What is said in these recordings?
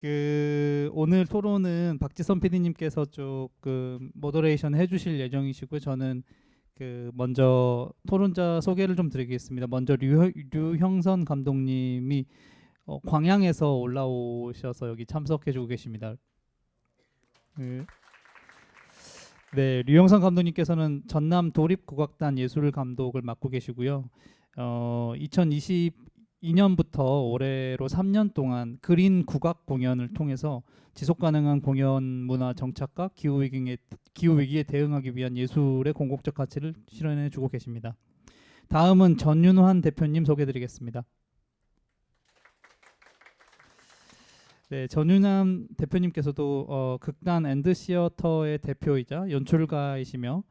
오늘 토론은 박지선 PD님께서 조금 모더레이션 해주실 예정이시고요. 저는 먼저 토론자 소개를 좀 드리겠습니다. 먼저 류형선 감독님이 광양에서 올라오셔서 여기 참석해주고 계십니다. 네, 류형선 감독님께서는 전남 도립국악단 예술 감독을 맡고 계시고요. 2022년부터 올해로 3년 동안 그린 국악 공연을 통해서 지속 가능한 공연 문화 정착과 기후 위기에 대응하기 위한 예술의 공공적 가치를 실현해 주고 계십니다. 다음은 전윤환 대표님 소개드리겠습니다. 네, 전윤환 대표님께서도 극단 엔드시어터의 대표이자 연출가이시며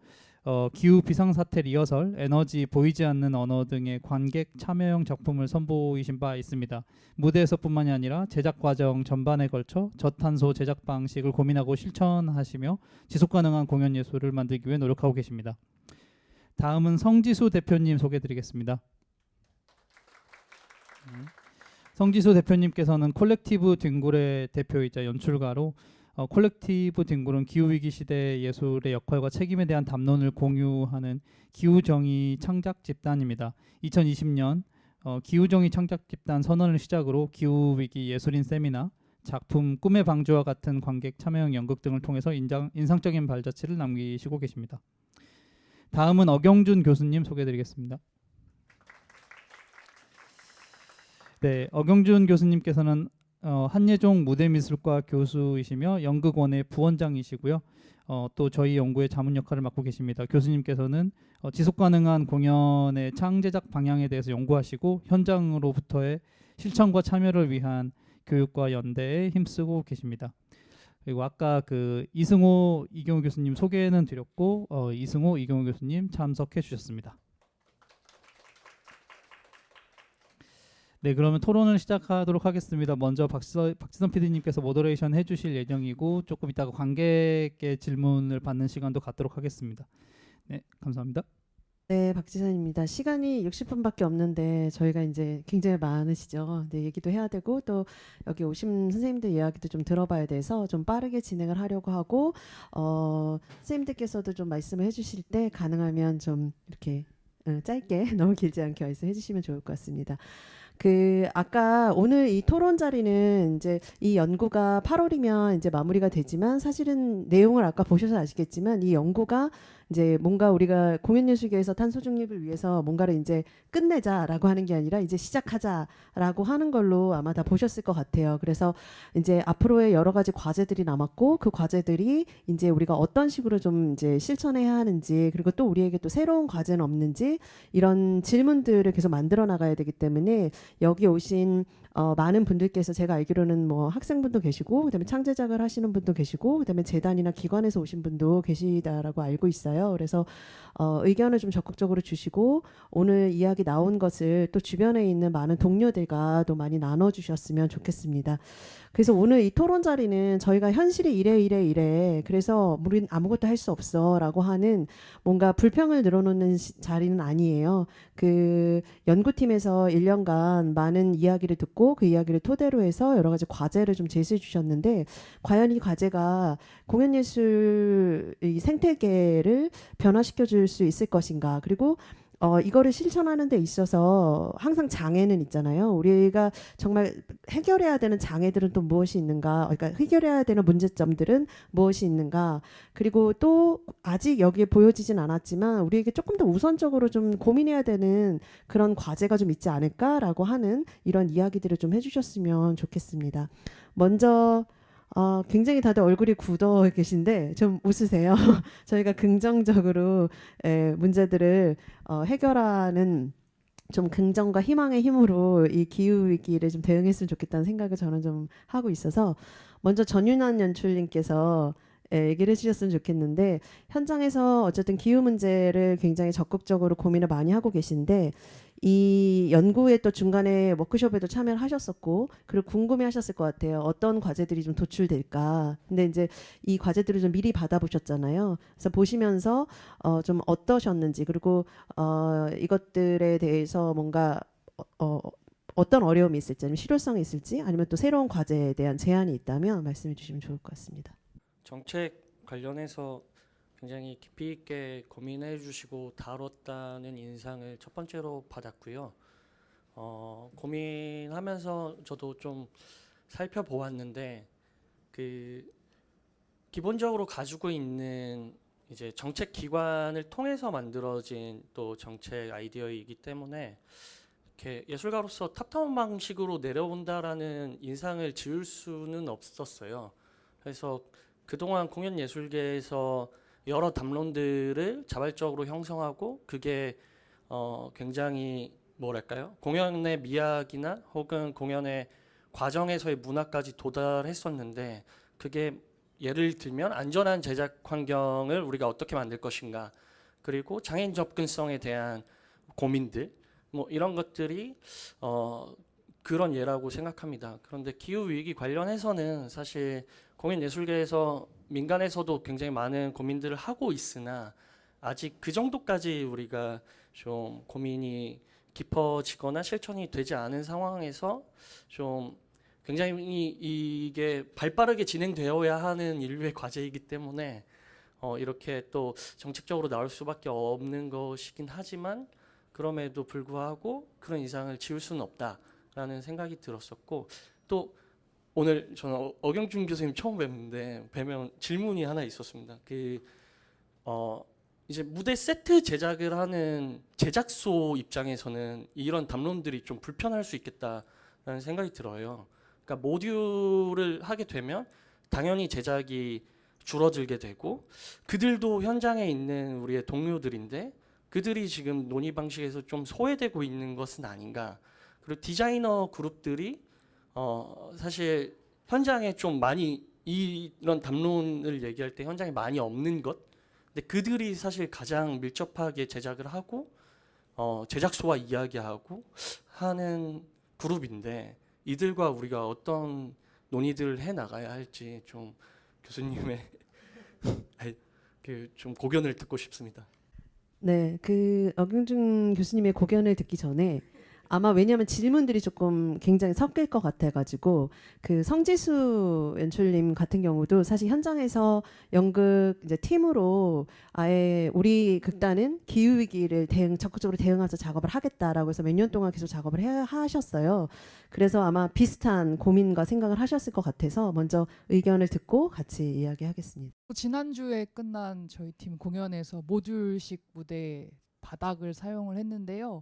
기후 비상사태 리허설, 에너지 보이지 않는 언어 등의 관객 참여형 작품을 선보이신 바 있습니다. 무대에서뿐만이 아니라 제작 과정 전반에 걸쳐 저탄소 제작 방식을 고민하고 실천하시며 지속가능한 공연 예술을 만들기 위해 노력하고 계십니다. 다음은 성지수 대표님 소개드리겠습니다. 성지수 대표님께서는 콜렉티브 뒹굴의 대표이자 연출가로 콜렉티브 뒹굴은 기후위기 시대 예술의 역할과 책임에 대한 담론을 공유하는 기후정의 창작 집단입니다. 2020년 기후정의 창작 집단 선언을 시작으로 기후위기 예술인 세미나, 작품 꿈의 방주와 같은 관객 참여형 연극 등을 통해서 인상적인 발자취를 남기시고 계십니다. 다음은 어경준 교수님 소개해드리겠습니다. 네, 어경준 교수님께서는 한예종 무대미술과 교수이시며 연극원의 부원장이시고요. 또 저희 연구의 자문 역할을 맡고 계십니다. 교수님께서는 지속가능한 공연의 창제작 방향에 대해서 연구하시고 현장으로부터의 실천과 참여를 위한 교육과 연대에 힘쓰고 계십니다. 그리고 아까 이승호 이경우 교수님 소개는 드렸고 이승호 이경우 교수님 참석해 주셨습니다. 네, 그러면 토론을 시작하도록 하겠습니다. 먼저 박지선 PD님께서 모더레이션 해주실 예정이고 조금 이따가 관객의 질문을 받는 시간도 갖도록 하겠습니다. 네, 감사합니다. 네, 박지선입니다. 시간이 60분밖에 없는데 저희가 이제 굉장히 많으시죠. 네, 얘기도 해야 되고 또 여기 오신 선생님들 이야기도 좀 들어봐야 돼서 좀 빠르게 진행을 하려고 하고 선생님들께서도 좀 말씀을 해주실 때 가능하면 좀 이렇게 짧게 너무 길지 않게 말씀해 주시면 좋을 것 같습니다. 아까 오늘 이 토론 자리는 이제 이 연구가 8월이면 이제 마무리가 되지만 사실은 내용을 아까 보셔서 아시겠지만 이 연구가 이제 뭔가 우리가 공연예술계에서 탄소 중립을 위해서 뭔가를 이제 끝내자라고 하는 게 아니라 이제 시작하자라고 하는 걸로 아마 다 보셨을 것 같아요. 그래서 이제 앞으로의 여러 가지 과제들이 남았고 그 과제들이 이제 우리가 어떤 식으로 좀 이제 실천해야 하는지 그리고 또 우리에게 또 새로운 과제는 없는지 이런 질문들을 계속 만들어 나가야 되기 때문에 여기 오신 많은 분들께서 제가 알기로는 뭐 학생분도 계시고 그다음에 창제작을 하시는 분도 계시고 그다음에 재단이나 기관에서 오신 분도 계시다라고 알고 있어요. 그래서 의견을 좀 적극적으로 주시고 오늘 이야기 나온 것을 또 주변에 있는 많은 동료들과 또 많이 나눠주셨으면 좋겠습니다. 그래서 오늘 이 토론 자리는 저희가 현실이 이래 그래서 우린 아무것도 할 수 없어 라고 하는 뭔가 불평을 늘어놓는 자리는 아니에요. 연구팀에서 1년간 많은 이야기를 듣고 그 이야기를 토대로 해서 여러 가지 과제를 좀 제시해 주셨는데 과연 이 과제가 공연예술 이 생태계를 변화시켜 줄 수 있을 것인가 그리고 이거를 실천하는 데 있어서 항상 장애는 있잖아요. 우리가 정말 해결해야 되는 장애들은 또 무엇이 있는가? 그러니까 해결해야 되는 문제점들은 무엇이 있는가? 그리고 또 아직 여기에 보여지진 않았지만 우리에게 조금 더 우선적으로 좀 고민해야 되는 그런 과제가 좀 있지 않을까라고 하는 이런 이야기들을 좀 해주셨으면 좋겠습니다. 먼저 굉장히 다들 얼굴이 굳어 계신데 좀 웃으세요. 저희가 긍정적으로 문제들을 해결하는 좀 긍정과 희망의 힘으로 이 기후 위기를 좀 대응했으면 좋겠다는 생각을 저는 좀 하고 있어서 먼저 전윤환 연출님께서 얘기를 해주셨으면 좋겠는데 현장에서 어쨌든 기후 문제를 굉장히 적극적으로 고민을 많이 하고 계신데 이 연구에 또 중간에 워크숍에도 참여를 하셨었고 그리고 궁금해하셨을 것 같아요. 어떤 과제들이 좀 도출될까. 근데 이제 이 과제들을 좀 미리 받아보셨잖아요. 그래서 보시면서 좀 어떠셨는지 그리고 이것들에 대해서 뭔가 어떤 어려움이 있을지 아니면 실효성이 있을지 아니면 또 새로운 과제에 대한 제안이 있다면 말씀해 주시면 좋을 것 같습니다. 정책 관련해서 굉장히 깊이 있게 고민해 주시고 다뤘다는 인상을 첫 번째로 받았고요. 고민하면서 저도 좀 살펴보았는데 그 기본적으로 가지고 있는 이제 정책 기관을 통해서 만들어진 또 정책 아이디어이기 때문에 이렇게 예술가로서 탑다운 방식으로 내려온다라는 인상을 지울 수는 없었어요. 그래서 그동안 공연 예술계에서 여러 담론들을 자발적으로 형성하고 그게 굉장히 뭐랄까요? 공연의 미학이나 혹은 공연의 과정에서의 문화까지 도달했었는데 그게 예를 들면 안전한 제작 환경을 우리가 어떻게 만들 것인가 그리고 장애인 접근성에 대한 고민들 뭐 이런 것들이 그런 예라고 생각합니다. 그런데 기후 위기 관련해서는 사실 공연 예술계에서 민간에서도 굉장히 많은 고민들을 하고 있으나 아직 그 정도까지 우리가 좀 고민이 깊어지거나 실천이 되지 않은 상황에서 좀 굉장히 이게 발빠르게 진행되어야 하는 인류의 과제이기 때문에 이렇게 또 정책적으로 나올 수밖에 없는 것이긴 하지만 그럼에도 불구하고 그런 이상을 지울 수는 없다라는 생각이 들었었고 또 오늘 저는 어경준 교수님 처음 뵙는데 뵈면 질문이 하나 있었습니다. 이제 무대 세트 제작을 하는 제작소 입장에서는 이런 담론들이 좀 불편할 수 있겠다라는 생각이 들어요. 그러니까 모듈을 하게 되면 당연히 제작이 줄어들게 되고 그들도 현장에 있는 우리의 동료들인데 그들이 지금 논의 방식에서 좀 소외되고 있는 것은 아닌가. 그리고 디자이너 그룹들이 사실 현장에 좀 많이 이런 담론을 얘기할 때 현장에 많이 없는 것. 근데 그들이 사실 가장 밀접하게 제작을 하고 제작소와 이야기하고 하는 그룹인데 이들과 우리가 어떤 논의들을 해 나가야 할지 좀 교수님의 좀 고견을 듣고 싶습니다. 네, 그 어경준 교수님의 고견을 듣기 전에 아마 왜냐하면 질문들이 조금 굉장히 섞일 것 같아가지고 그 성지수 연출님 같은 경우도 사실 현장에서 연극 이제 팀으로 아예 우리 극단은 기후 위기를 적극적으로 대응해서 작업을 하겠다라고 해서 몇 년 동안 계속 작업을 하셨어요. 그래서 아마 비슷한 고민과 생각을 하셨을 것 같아서 먼저 의견을 듣고 같이 이야기하겠습니다. 지난주에 끝난 저희 팀 공연에서 모듈식 무대 바닥을 사용을 했는데요.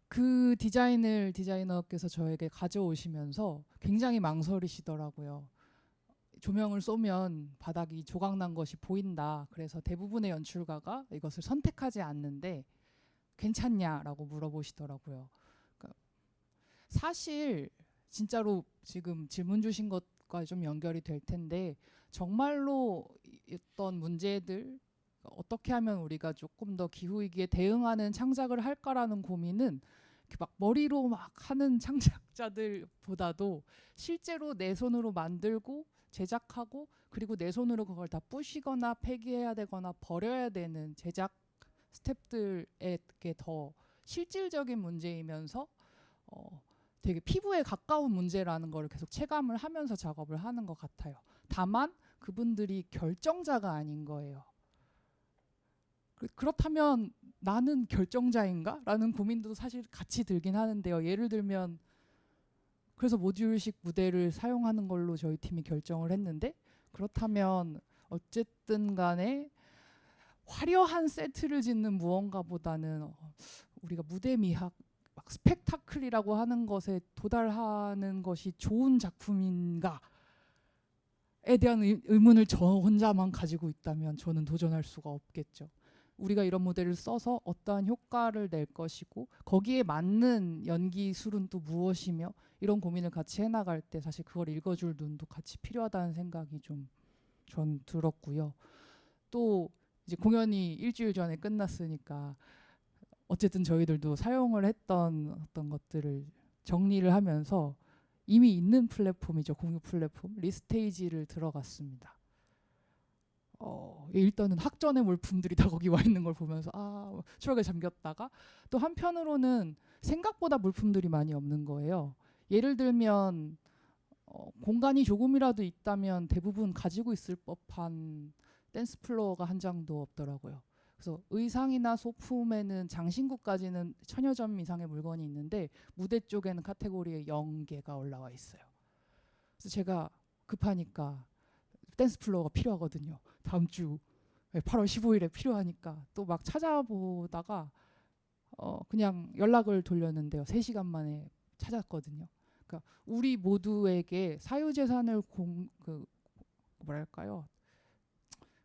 그 디자인을 디자이너께서 저에게 가져오시면서 굉장히 망설이시더라고요. 조명을 쏘면 바닥이 조각난 것이 보인다. 그래서 대부분의 연출가가 이것을 선택하지 않는데 괜찮냐라고 물어보시더라고요. 그러니까 사실 진짜로 지금 질문 주신 것과 좀 연결이 될 텐데 정말로 어떤 문제들 어떻게 하면 우리가 조금 더 기후위기에 대응하는 창작을 할까라는 고민은 막 머리로 막 하는 창작자들보다도 실제로 내 손으로 만들고 제작하고 그리고 내 손으로 그걸 다 부시거나 폐기해야 되거나 버려야 되는 제작 스태프들에게 더 실질적인 문제이면서 되게 피부에 가까운 문제라는 걸 계속 체감을 하면서 작업을 하는 것 같아요. 다만 그분들이 결정자가 아닌 거예요. 그렇다면 나는 결정자인가? 라는 고민도 사실 같이 들긴 하는데요. 예를 들면 그래서 모듈식 무대를 사용하는 걸로 저희 팀이 결정을 했는데 그렇다면 어쨌든 간에 화려한 세트를 짓는 무언가보다는 우리가 무대 미학 막 스펙타클이라고 하는 것에 도달하는 것이 좋은 작품인가에 대한 의문을 저 혼자만 가지고 있다면 저는 도전할 수가 없겠죠. 우리가 이런 무대를 써서 어떠한 효과를 낼 것이고 거기에 맞는 연기 술은 또 무엇이며 이런 고민을 같이 해나갈 때 사실 그걸 읽어줄 눈도 같이 필요하다는 생각이 좀 전 들었고요. 또 이제 공연이 일주일 전에 끝났으니까 어쨌든 저희들도 사용을 했던 어떤 것들을 정리를 하면서 이미 있는 플랫폼이죠. 공유 플랫폼 리스테이지를 들어갔습니다. 일단은 학전의 물품들이 다 거기 와 있는 걸 보면서 추억에 잠겼다가, 또 한편으로는 생각보다 물품들이 많이 없는 거예요. 예를 들면 공간이 조금이라도 있다면 대부분 가지고 있을 법한 댄스 플로어가 한 장도 없더라고요. 그래서 의상이나 소품에는 장신구까지는 1000여 점 이상의 물건이 있는데 무대 쪽에는 카테고리에 0개가 올라와 있어요. 그래서 제가 급하니까 댄스 플로어가 필요하거든요. 다음 주 8월 15일에 필요하니까 또 막 찾아보다가 그냥 연락을 돌렸는데요. 3시간 만에 찾았거든요. 그러니까 우리 모두에게 사유재산을 뭐랄까요?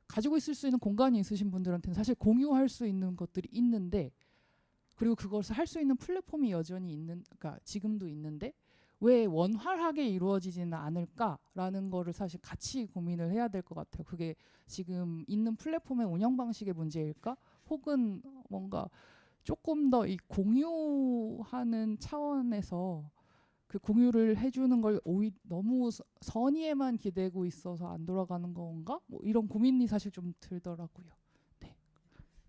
가지고 있을 수 있는 공간이 있으신 분들한테는 사실 공유할 수 있는 것들이 있는데, 그리고 그것을 할 수 있는 플랫폼이 여전히 그러니까 지금도 있는데 왜 원활하게 이루어지지는 않을까라는 거를 사실 같이 고민을 해야 될 것 같아요. 그게 지금 있는 플랫폼의 운영 방식의 문제일까? 혹은 뭔가 조금 더 이 공유하는 차원에서 그 공유를 해주는 걸 너무 선의에만 기대고 있어서 안 돌아가는 건가? 뭐 이런 고민이 사실 좀 들더라고요.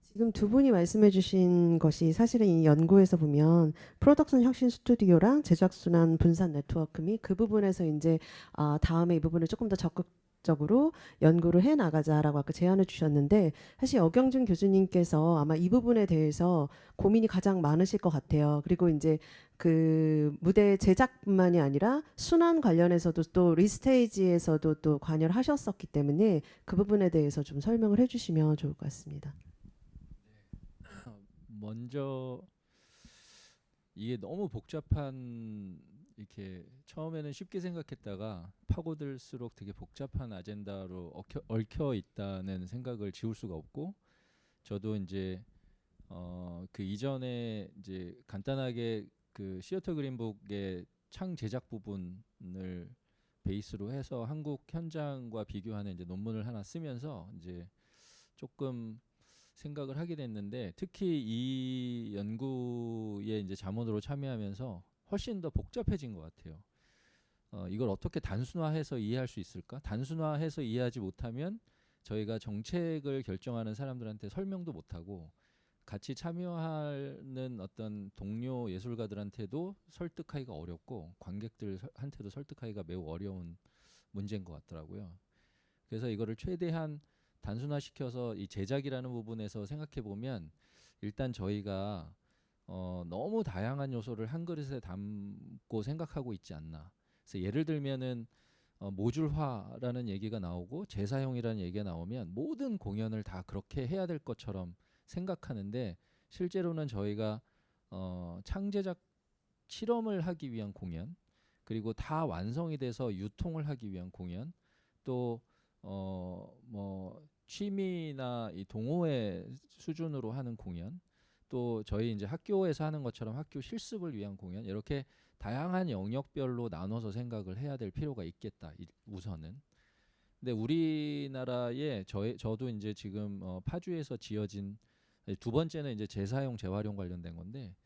지금 두 분이 말씀해주신 것이 사실은 이 연구에서 보면 프로덕션 혁신 스튜디오랑 제작 순환 분산 네트워크 및 그 부분에서 이제 다음에 이 부분을 조금 더 적극적으로 연구를 해 나가자라고 아까 제안을 주셨는데, 사실 어경준 교수님께서 아마 이 부분에 대해서 고민이 가장 많으실 것 같아요. 그리고 이제 그 무대 제작뿐만이 아니라 순환 관련해서도 또 리스테이지에서도 또 관여를 하셨었기 때문에 그 부분에 대해서 좀 설명을 해주시면 좋을 것 같습니다. 먼저 이게 너무 복잡한, 이렇게 처음에는 쉽게 생각했다가 파고들수록 되게 복잡한 아젠다로 얽혀 있다는 생각을 지울 수가 없고, 저도 이제 그 이전에 이제 간단하게 그 시어터 그린북의 창 제작 부분을 베이스로 해서 한국 현장과 비교하는 이제 논문을 하나 쓰면서 이제 조금 생각을 하게 됐는데, 특히 이 연구에 이제 자문으로 참여하면서 훨씬 더 복잡해진 것 같아요. 이걸 어떻게 단순화해서 이해할 수 있을까? 단순화해서 이해하지 못하면 저희가 정책을 결정하는 사람들한테 설명도 못하고, 같이 참여하는 어떤 동료 예술가들한테도 설득하기가 어렵고, 관객들한테도 설득하기가 매우 어려운 문제인 것 같더라고요. 그래서 이거를 최대한 단순화시켜서 이 제작이라는 부분에서 생각해 보면, 일단 저희가 너무 다양한 요소를 한 그릇에 담고 생각하고 있지 않나. 그래서 예를 들면은 모듈화라는 얘기가 나오고 재사용이라는 얘기가 나오면 모든 공연을 다 그렇게 해야 될 것처럼 생각하는데, 실제로는 저희가 창제작 실험을 하기 위한 공연, 그리고 다 완성이 돼서 유통을 하기 위한 공연, 또 뭐 취미나 이 동호회 수준으로 하는 공연, 또 저희 이제 학교에서 하는 것처럼 학교 실습을 위한 공연, 이렇게 다양한 영역별로 나눠서 생각을 해야 될 필요가 있겠다, 우선은. 근데 우리나라에 저도 이제 지금 파주에서 지어진, 두 번째는 이제 재사용 재활용 관련된 건데,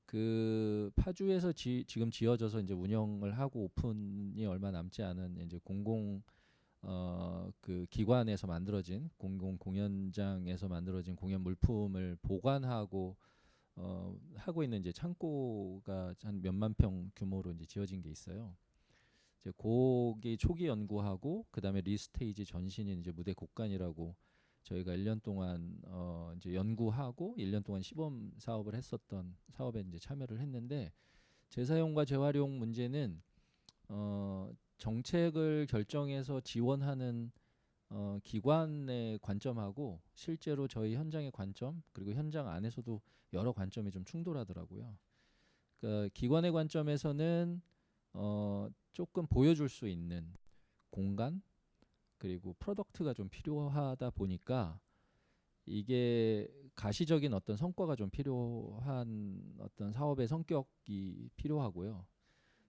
그 파주에서 지금 지어져서 이제 운영을 하고 오픈이 얼마 남지 않은 이제 그 기관에서 만들어진 공공 공연장에서 만들어진 공연 물품을 보관하고 하고 있는 이제 창고가 한 몇만 평 규모로 이제 지어진 게 있어요. 이제 거기 초기 연구하고 그다음에 리스테이지 전신인 이제 무대 곡간이라고 저희가 1년 동안 이제 연구하고 1년 동안 시범 사업을 했었던 사업에 이제 참여를 했는데, 재사용과 재활용 문제는 정책을 결정해서 지원하는 기관의 관점하고 실제로 저희 현장의 관점, 그리고 현장 안에서도 여러 관점이 좀 충돌하더라고요. 그러니까 기관의 관점에서는 조금 보여줄 수 있는 공간, 그리고 프로덕트가 좀 필요하다 보니까 이게 가시적인 어떤 성과가 좀 필요한 어떤 사업의 성격이 필요하고요.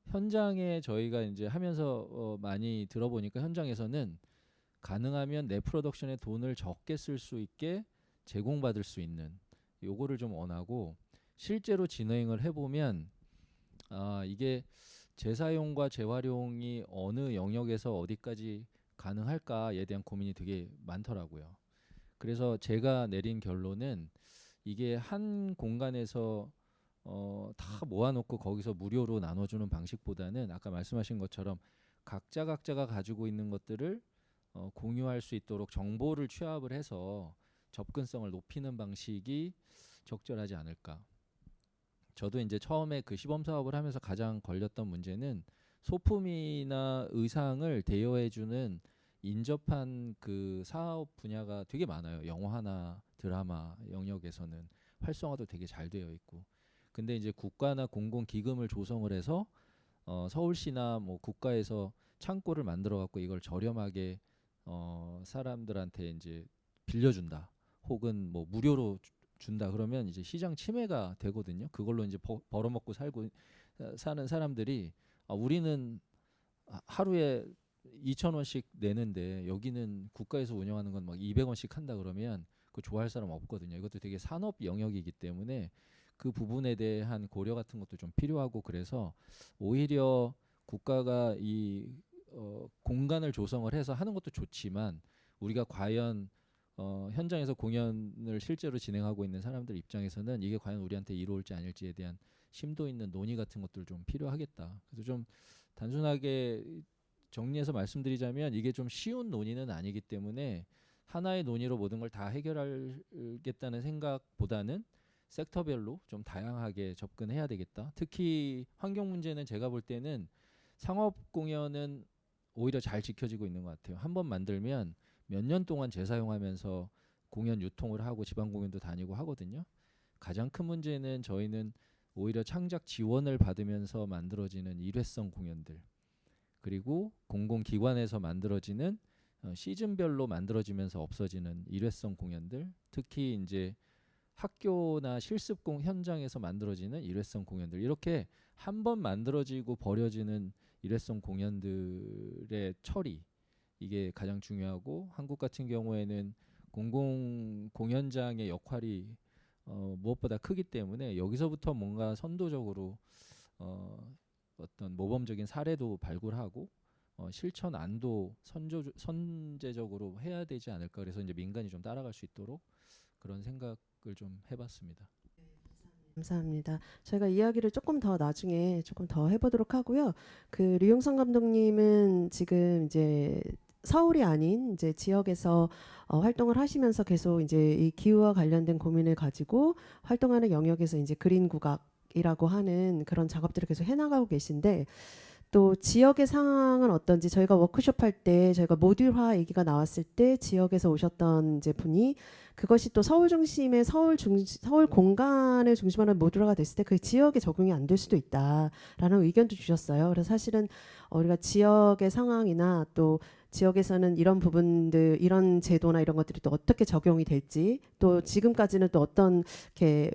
현장에 저희가 이제 하면서 많이 들어보니까 현장에서는 가능하면 내 프로덕션에 돈을 적게 쓸 수 있게 제공받을 수 있는 요거를 좀 원하고, 실제로 진행을 해보면 이게 재사용과 재활용이 어느 영역에서 어디까지 가능할까에 대한 고민이 되게 많더라고요. 그래서 제가 내린 결론은 이게 한 공간에서 다 모아놓고 거기서 무료로 나눠주는 방식보다는 아까 말씀하신 것처럼 각자가 가지고 있는 것들을 공유할 수 있도록 정보를 취합을 해서 접근성을 높이는 방식이 적절하지 않을까. 저도 이제 처음에 그 시범 사업을 하면서 가장 걸렸던 문제는 소품이나 의상을 대여해주는 인접한 그 사업 분야가 되게 많아요. 영화나 드라마 영역에서는 활성화도 되게 잘 되어 있고. 근데 이제 국가나 공공기금을 조성을 해서 서울시나 뭐 국가에서 창고를 만들어 갖고 이걸 저렴하게 사람들한테 이제 빌려준다. 혹은 뭐 무료로 준다. 그러면 이제 시장 침해가 되거든요. 그걸로 이제 벌어먹고 살고 사는 사람들이 우리는 하루에 2,000원씩 내는데 여기는 국가에서 운영하는 건 막 200원씩 한다 그러면 그 좋아할 사람 없거든요. 이것도 되게 산업 영역이기 때문에 그 부분에 대한 고려 같은 것도 좀 필요하고 그래서 오히려 국가가 이 공간을 조성을 해서 하는 것도 좋지만 우리가 과연 현장에서 공연을 실제로 진행하고 있는 사람들 입장에서는 이게 과연 우리한테 이로울지 아닐지에 대한 심도 있는 논의 같은 것들 좀 필요하겠다. 그래서 좀 단순하게 정리해서 말씀드리자면 이게 좀 쉬운 논의는 아니기 때문에 하나의 논의로 모든 걸 다 해결하겠다는 생각보다는 섹터별로 좀 다양하게 접근해야 되겠다. 특히 환경 문제는 제가 볼 때는 상업 공연은 오히려 잘 지켜지고 있는 것 같아요. 한번 만들면 몇 년 동안 재사용하면서 공연 유통을 하고 지방 공연도 다니고 하거든요. 가장 큰 문제는 저희는 오히려 창작 지원을 받으면서 만들어지는 일회성 공연들 그리고 공공기관에서 만들어지는 시즌별로 만들어지면서 없어지는 일회성 공연들 특히 이제 학교나 실습 현장에서 만들어지는 일회성 공연들 이렇게 한 번 만들어지고 버려지는 일회성 공연들의 처리 이게 가장 중요하고 한국 같은 경우에는 공공 공연장의 역할이 무엇보다 크기 때문에 여기서부터 뭔가 선도적으로 어떤 모범적인 사례도 발굴하고 실천 안도 선제적으로 해야 되지 않을까 그래서 이제 민간이 좀 따라갈 수 있도록 그런 생각을 좀 해봤습니다. 감사합니다. 저희가 이야기를 조금 더 나중에 조금 더 해보도록 하고요. 그 류용선 감독님은 지금 이제 서울이 아닌 이제 지역에서 활동을 하시면서 계속 이제 이 기후와 관련된 고민을 가지고 활동하는 영역에서 이제 그린 국악이라고 하는 그런 작업들을 계속 해나가고 계신데 또 지역의 상황은 어떤지 저희가 워크숍 할 때 저희가 모듈화 얘기가 나왔을 때 지역에서 오셨던 이제 분이 그것이 또 서울 중심의 서울 공간을 중심으로 하는 모듈화가 됐을 때 그 지역에 적용이 안 될 수도 있다라는 의견도 주셨어요. 그래서 사실은 우리가 지역의 상황이나 또 지역에서는 이런 부분들, 이런 제도나 이런 것들이 또 어떻게 적용이 될지, 또 지금까지는 또 어떤 이렇게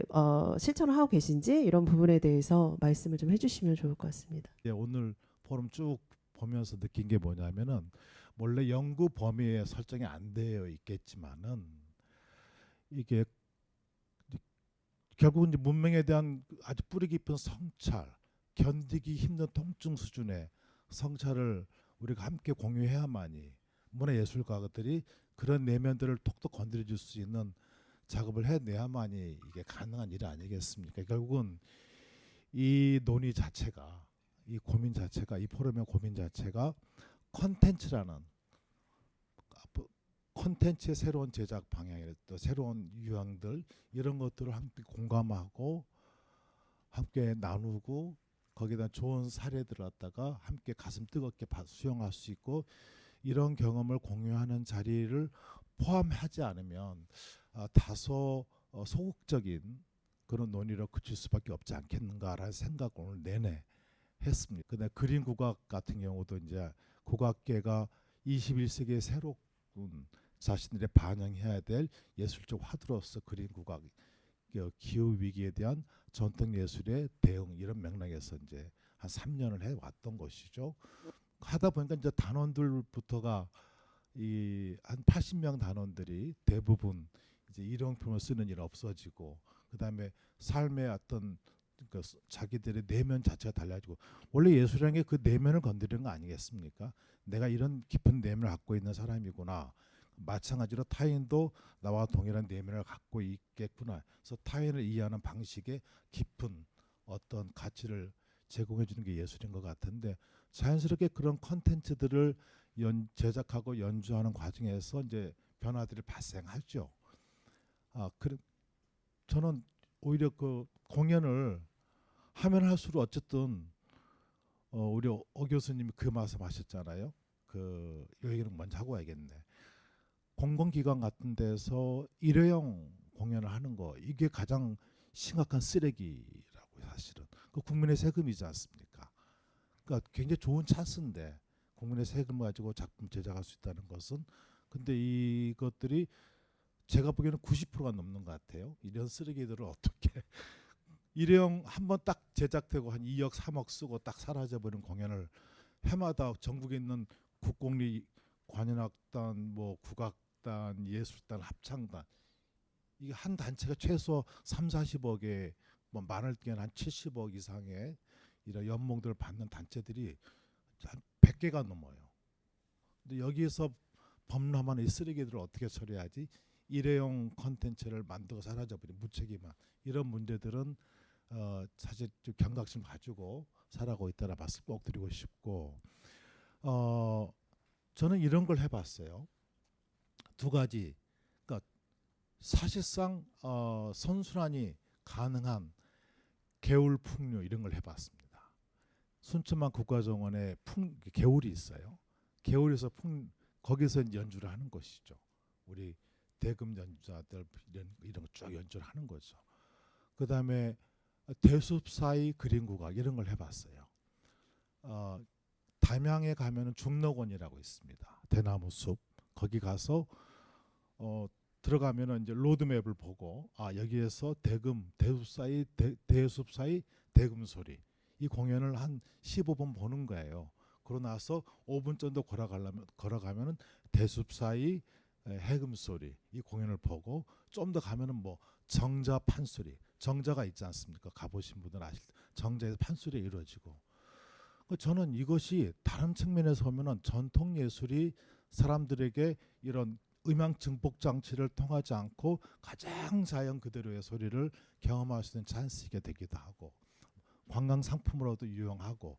실천을 하고 계신지 이런 부분에 대해서 말씀을 좀 해주시면 좋을 것 같습니다. 예, 오늘 포럼 쭉 보면서 느낀 게 뭐냐면은 원래 연구 범위에 설정이 안 되어 있겠지만은 이게 결국은 이제 문명에 대한 아주 뿌리 깊은 성찰, 견디기 힘든 통증 수준의 성찰을 우리가 함께 공유해야만이 문화예술가들이 그런 내면들을 톡톡 건드려줄 수 있는 작업을 해내야만이 이게 가능한 일 아니겠습니까? 결국은 이 논의 자체가 이 고민 자체가 이 포럼의 고민 자체가 컨텐츠라는 컨텐츠의 새로운 제작 방향이나 또 새로운 유형들 이런 것들을 함께 공감하고 함께 나누고 거기다 좋은 사례들을 갖다가 함께 가슴 뜨겁게 수용할 수 있고 이런 경험을 공유하는 자리를 포함하지 않으면 다소 소극적인 그런 논의로 그칠 수밖에 없지 않겠는가라는 생각을 오늘 내내 했습니다. 근데 그린 국악 같은 경우도 이제 국악계가 21세기의 새로운 자신들의 반영해야 될 예술적 화두로서 그린 국악 기후 위기에 대한 전통 예술의 대응 이런 맥락에서 이제 한 3년을 해 왔던 것이죠. 하다 보니까 이제 단원들부터가 이 한 80명 단원들이 대부분 이제 일용품을 쓰는 일 없어지고 그다음에 삶의 어떤 그러니까 자기들의 내면 자체가 달라지고 원래 예술이라는 게 그 내면을 건드리는 거 아니겠습니까? 내가 이런 깊은 내면을 갖고 있는 사람이구나. 마찬가지로 타인도 나와 동일한 내면을 갖고 있겠구나. 그래서 타인을 이해하는 방식의 깊은 어떤 가치를 제공해 주는 게 예술인 것 같은데 자연스럽게 그런 컨텐츠들을 제작하고 연주하는 과정에서 이제 변화들이 발생하죠. 저는 오히려 그 공연을 하면 할수록 어쨌든 우리 교수님이 그 말씀하셨잖아요. 그 얘기는 먼저 하고 와야겠네. 공공기관 같은 데서 일회용 공연을 하는 거 이게 가장 심각한 쓰레기라고 사실은. 그 국민의 세금이지 않습니까? 그러니까 굉장히 좋은 찬스인데 국민의 세금 가지고 작품 제작할 수 있다는 것은 근데 이것들이 제가 보기에는 90%가 넘는 것 같아요. 이런 쓰레기들을 어떻게 일회용 한번 딱 제작되고 한 2억 3억 쓰고 딱 사라져버린 공연을 해마다 전국에 있는 국공립 관현악단 뭐 국악단 예술단 합창단 이게 한 단체가 최소 3, 40억에 뭐 많을 때는 한 70억 이상의 이런 연봉들을 받는 단체들이 한 100개가 넘어요. 근데 여기에서 범람한 이 쓰레기들을 어떻게 처리하지? 일회용 컨텐츠를 만들고 사라져버린 무책임한 이런 문제들은 사실 좀 경각심 가지고 살아가고 있다는 말씀 꼭 드리고 싶고 저는 이런 걸 해봤어요. 두 가지. 그러니까 사실상 선순환이 가능한 개울 풍류 이런 걸 해봤습니다. 순천만 국가정원에 개울이 있어요. 개울에서 거기서 연주를 하는 것이죠. 우리 대금 연주자들 이런 거 쭉 연주를 하는 거죠. 그 다음에 대숲 사이 그림국악 이런 걸 해봤어요. 담양에 가면은 중록원이라고 있습니다. 대나무 숲 거기 가서 들어가면은 이제 로드맵을 보고 여기에서 대숲 사이 대금 소리 이 공연을 한 15분 보는 거예요. 그러고 나서 5분 정도 걸어가면은 대숲 사이 해금 소리 이 공연을 보고 좀 더 가면은 뭐 정자 판소리 정자가 있지 않습니까? 가보신 분들 아실 정자에서 판소리 이루어지고 저는 이것이 다른 측면에서 보면은 전통 예술이 사람들에게 이런 음향 증폭 장치를 통하지 않고 가장 자연 그대로의 소리를 경험할 수 있는 찬스가 되기도 하고 관광 상품으로도 유용하고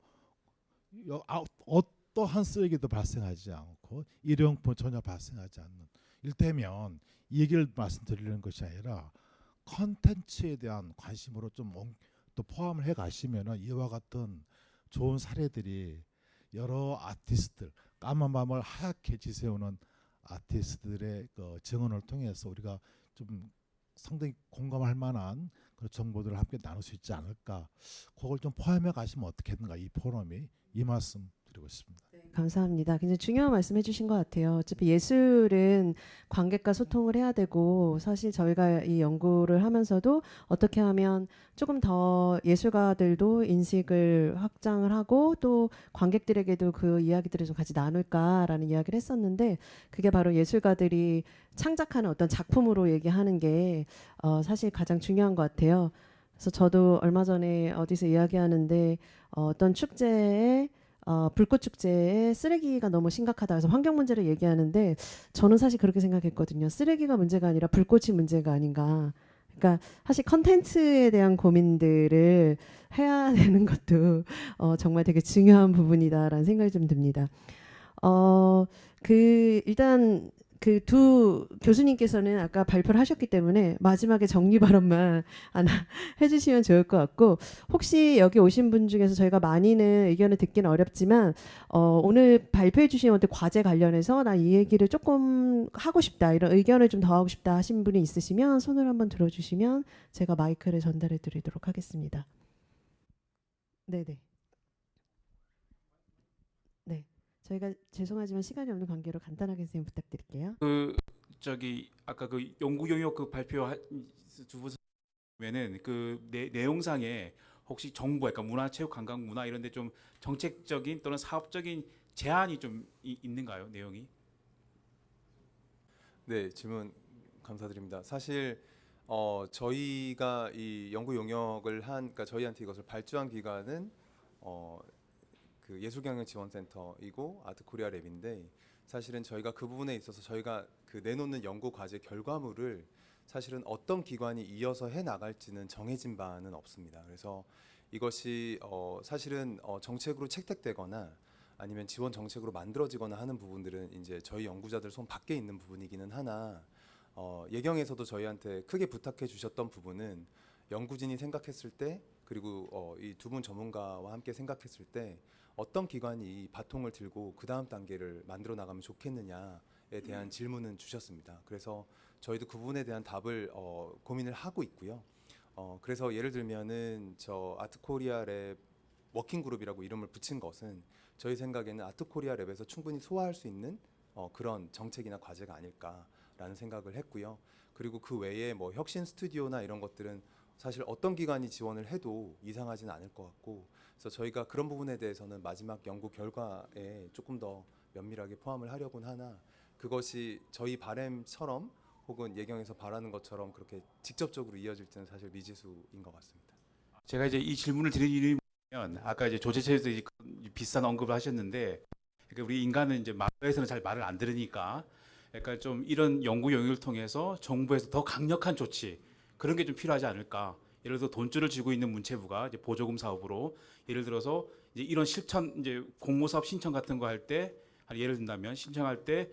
어떠한 쓰레기도 발생하지 않고 일회용품 전혀 발생하지 않는 일테면 이 얘기를 말씀드리는 것이 아니라 컨텐츠에 대한 관심으로 좀 또 포함을 해 가시면은 이와 같은 좋은 사례들이 여러 아티스트들 까만 밤을 하얗게 지새우는 아티스트들의 그 증언을 통해서 우리가 좀 상당히 공감할 만한 그런 정보들을 함께 나눌 수 있지 않을까. 그걸 좀 포함해 가시면 어떻겠는가 이 포럼이 이 말씀 드리고 싶습니다. 감사합니다. 굉장히 중요한 말씀 해주신 것 같아요. 어차피 예술은 관객과 소통을 해야 되고 사실 저희가 이 연구를 하면서도 어떻게 하면 조금 더 예술가들도 인식을 확장을 하고 또 관객들에게도 그 이야기들을 좀 같이 나눌까라는 이야기를 했었는데 그게 바로 예술가들이 창작하는 어떤 작품으로 얘기하는 게 사실 가장 중요한 것 같아요. 그래서 저도 얼마 전에 어디서 이야기하는데 어떤 축제에 불꽃 축제에 쓰레기가 너무 심각하다 해서 환경 문제를 얘기하는데 저는 사실 그렇게 생각했거든요. 쓰레기가 문제가 아니라 불꽃이 문제가 아닌가. 그러니까 사실 컨텐츠에 대한 고민들을 해야 되는 것도 정말 되게 중요한 부분이다라는 생각이 좀 듭니다. 일단 그 두 교수님께서는 아까 발표를 하셨기 때문에 마지막에 정리 발언만 하나 해주시면 좋을 것 같고 혹시 여기 오신 분 중에서 저희가 많이는 의견을 듣기는 어렵지만 오늘 발표해 주신 어떤 과제 관련해서 나 이 얘기를 조금 하고 싶다 이런 의견을 좀 더 하고 싶다 하신 분이 있으시면 손을 한번 들어주시면 제가 마이크를 전달해 드리도록 하겠습니다. 네네. 네. 저희가 죄송하지만 시간이 없는 관계로 간단하게 선생님 부탁드릴게요. 아까 그 연구 용역 그 발표 두분 면은 그 내용상에 혹시 정부 그러니까 문화체육관광 문화 이런 데 좀 정책적인 또는 사업적인 제한이 좀 있는가요? 내용이? 네, 질문 감사드립니다. 사실 저희가 이 연구 용역을 그러니까 저희한테 이것을 발주한 기관은 그 예술경영지원센터이고 아트코리아 랩인데, 사실은 저희가 그 부분에 있어서 저희가 그 내놓는 연구 과제 결과물을 사실은 어떤 기관이 이어서 해 나갈지는 정해진 바는 없습니다. 그래서 이것이 사실은 정책으로 채택되거나 아니면 지원 정책으로 만들어지거나 하는 부분들은 이제 저희 연구자들 손 밖에 있는 부분이기는 하나, 예경에서도 저희한테 크게 부탁해 주셨던 부분은 연구진이 생각했을 때, 그리고 이 두 분 전문가와 함께 생각했을 때 어떤 기관이 이 바통을 들고 그 다음 단계를 만들어 나가면 좋겠느냐에 대한 질문은 주셨습니다. 그래서 저희도 그 부분에 대한 답을 고민을 하고 있고요. 그래서 예를 들면은 저 아트코리아 랩 워킹 그룹이라고 이름을 붙인 것은 저희 생각에는 아트코리아 랩에서 충분히 소화할 수 있는 그런 정책이나 과제가 아닐까라는 생각을 했고요. 그리고 그 외에 뭐 혁신 스튜디오나 이런 것들은 사실 어떤 기관이 지원을 해도 이상하지는 않을 것 같고, 그래서 저희가 그런 부분에 대해서는 마지막 연구 결과에 조금 더 면밀하게 포함을 하려고는 하나, 그것이 저희 바람처럼 혹은 예경에서 바라는 것처럼 그렇게 직접적으로 이어질지는 사실 미지수인 것 같습니다. 제가 이제 이 질문을 드리는 이유는 아까 이제 조재채에서 비슷한 언급을 하셨는데, 그러니까 우리 인간은 이제 말에서는 잘 말을 안 들으니까, 그러니까 좀 이런 연구 영역을 통해서 정부에서 더 강력한 조치, 그런 게 좀 필요하지 않을까. 예를 들어 돈줄을 쥐고 있는 문체부가 이제 보조금 사업으로 예를 들어서 이제 이런 실천 이제 공모 사업 신청 같은 거 할 때, 예를 든다면 신청할 때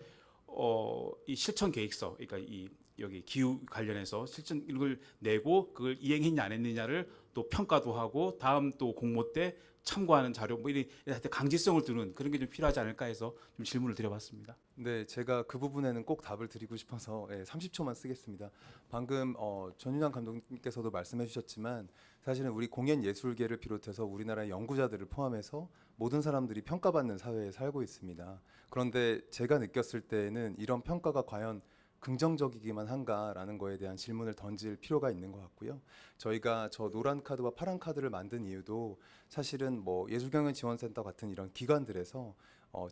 이 실천 계획서, 그러니까 이 여기 기후 관련해서 실천 이걸 내고 그걸 이행했냐 안 했느냐를 또 평가도 하고 다음 또 공모 때 참고하는 자료 뭐 이런 강제성을 두는 그런 게 좀 필요하지 않을까 해서 좀 질문을 드려봤습니다. 네, 제가 그 부분에는 꼭 답을 드리고 싶어서 30초만 쓰겠습니다. 방금 전윤환 감독님께서도 말씀해 주셨지만 사실은 우리 공연 예술계를 비롯해서 우리나라의 연구자들을 포함해서 모든 사람들이 평가받는 사회에 살고 있습니다. 그런데 제가 느꼈을 때는 이런 평가가 과연 긍정적이기만 한가라는 거에 대한 질문을 던질 필요가 있는 것 같고요. 저희가 저 노란 카드와 파란 카드를 만든 이유도 사실은 뭐 예술경영지원센터 같은 이런 기관들에서